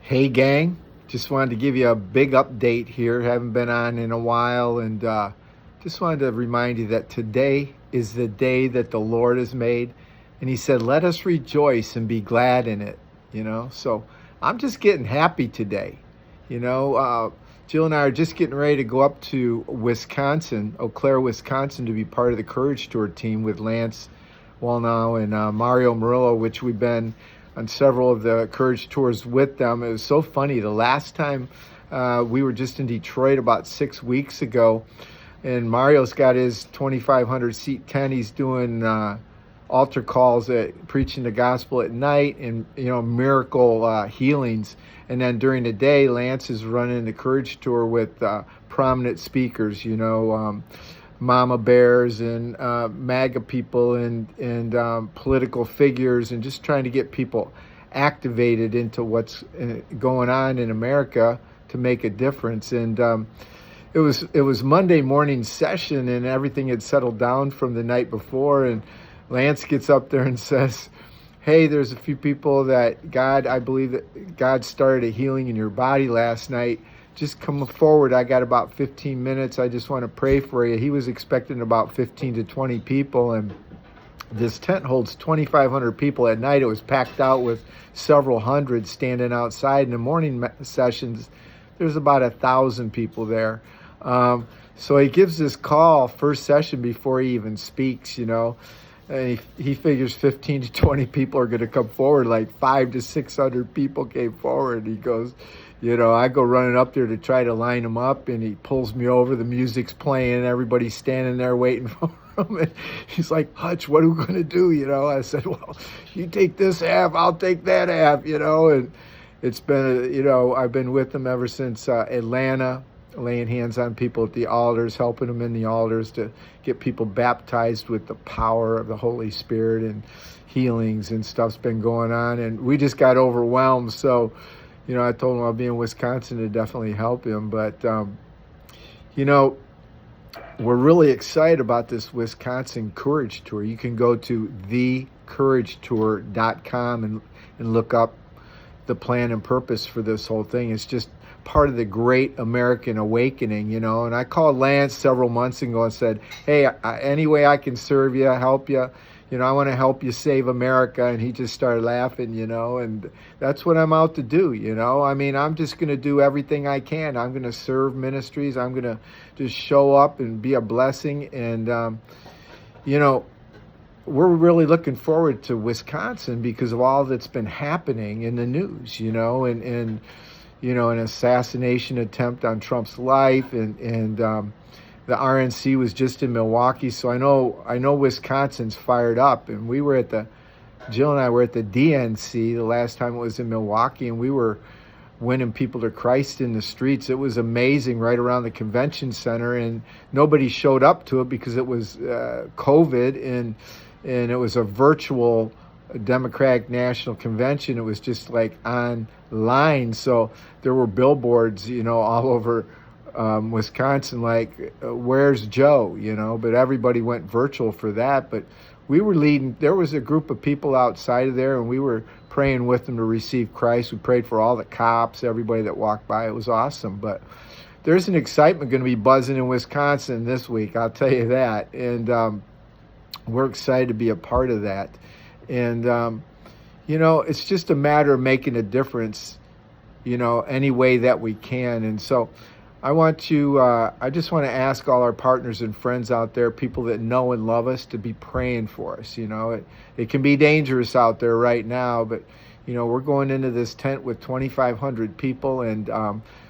Hey, gang. Just wanted to give you a big update here. Haven't been on in a while, and just wanted to remind you that today is the day that the Lord has made. And He said, let us rejoice and be glad in it, So I'm just getting happy today. Jill and I are just getting ready to go up to Wisconsin, Eau Claire, Wisconsin, to be part of the Courage Tour team with Lance Wallnow and Mario Murillo, which we've been on several of the Courage Tours with them. It was so funny. The last time we were just in Detroit about 6 weeks ago, and Mario's got his 2,500 seat tent. He's doing altar calls, preaching the gospel at night, and miracle healings. And then during the day, Lance is running the Courage Tour with prominent speakers. Mama bears and MAGA people and political figures, and just trying to get people activated into what's going on in America to make a difference. And it was Monday morning session, and everything had settled down from the night before. And Lance gets up there and says, "Hey, there's a few people that I believe that God started a healing in your body last night. Just come forward. I got about 15 minutes. I just want to pray for you." He was expecting about 15 to 20 people, and this tent holds 2,500 people. At night, it was packed out with several hundred standing outside. In the morning sessions, there's about 1,000 people there. So he gives this call first session before he even speaks, and he figures 15 to 20 people are going to come forward. Like 500 to 600 people came forward. He goes, I go running up there to try to line them up, and he pulls me over. The music's playing, and everybody's standing there waiting for him. And he's like, "Hutch, what are we going to do?" I said, "Well, you take this half, I'll take that half," And it's been, I've been with him ever since Atlanta, laying hands on people at the altars, helping them in the altars to get people baptized with the power of the Holy Spirit, and healings and stuff's been going on. And we just got overwhelmed. So, I told him I'll be in Wisconsin to definitely help him. But, we're really excited about this Wisconsin Courage Tour. You can go to thecouragetour.com and look up the plan and purpose for this whole thing. It's just part of the great American awakening, And I called Lance several months ago and said, "Hey, any way I can serve you, help you, I want to help you save America." And he just started laughing, and that's what I'm out to do, I'm just going to do everything I can. I'm going to serve ministries. I'm going to just show up and be a blessing. And, we're really looking forward to Wisconsin because of all that's been happening in the news, and an assassination attempt on Trump's life, and the RNC was just in Milwaukee, so I know Wisconsin's fired up. And Jill and I were at the DNC the last time it was in Milwaukee, and we were winning people to Christ in the streets. It was amazing, right around the convention center, and nobody showed up to it because it was COVID, and it was a virtual Democratic National Convention. It was just like online, so there were billboards, all over Wisconsin, like, "Where's Joe?" But everybody went virtual for that. But we were leading. There was a group of people outside of there, and we were praying with them to receive Christ. We prayed for all the cops, everybody that walked by. It was awesome. But there's an excitement going to be buzzing in Wisconsin this week, I'll tell you that. And we're excited to be a part of that. And, it's just a matter of making a difference, any way that we can. And so I just want to ask all our partners and friends out there, people that know and love us, to be praying for us. It can be dangerous out there right now, but, we're going into this tent with 2,500 people, and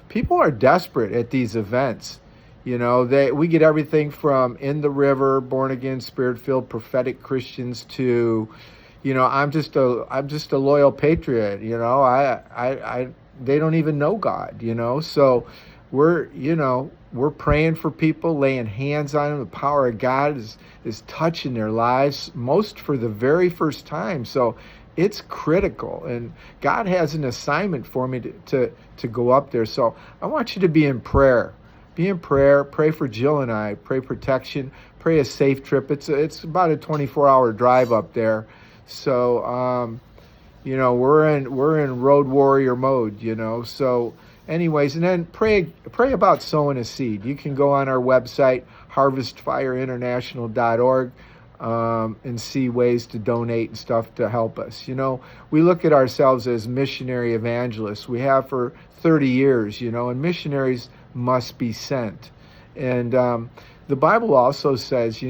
people are desperate at these events. We get everything from in the river, born again, spirit-filled, prophetic Christians to, I'm just a loyal patriot. They don't even know God. So we're praying for people, laying hands on them. The power of God is touching their lives, most for the very first time. So it's critical, and God has an assignment for me to go up there. So I want you to be in prayer. Be in prayer. Pray for Jill and I. Pray protection. Pray a safe trip. It's about a 24-hour drive up there. So, we're in road warrior mode, So anyways, and then pray about sowing a seed. You can go on our website, harvestfireinternational.org, and see ways to donate and stuff to help us. We look at ourselves as missionary evangelists. We have for 30 years, and missionaries must be sent. And the Bible also says,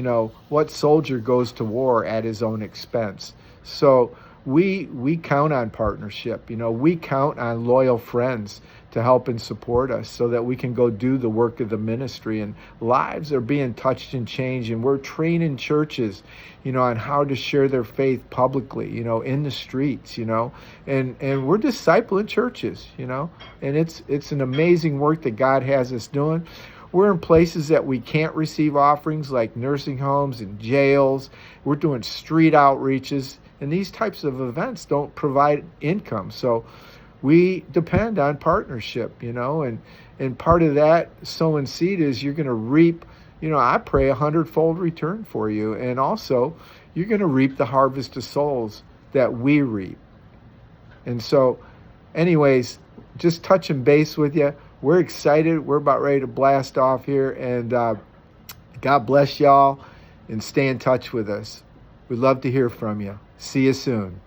what soldier goes to war at his own expense? So we count on partnership. We count on loyal friends to help and support us so that we can go do the work of the ministry, and lives are being touched and changed, and we're training churches, on how to share their faith publicly, in the streets, and we're discipling churches, and it's an amazing work that God has us doing. We're in places that we can't receive offerings, like nursing homes and jails. We're doing street outreaches, and these types of events don't provide income. So we depend on partnership, and part of that sowing seed is you're going to reap, I pray 100-fold return for you. And also you're going to reap the harvest of souls that we reap. And so anyways, just touching base with you. We're excited. We're about ready to blast off here. And God bless y'all, and stay in touch with us. We'd love to hear from you. See you soon.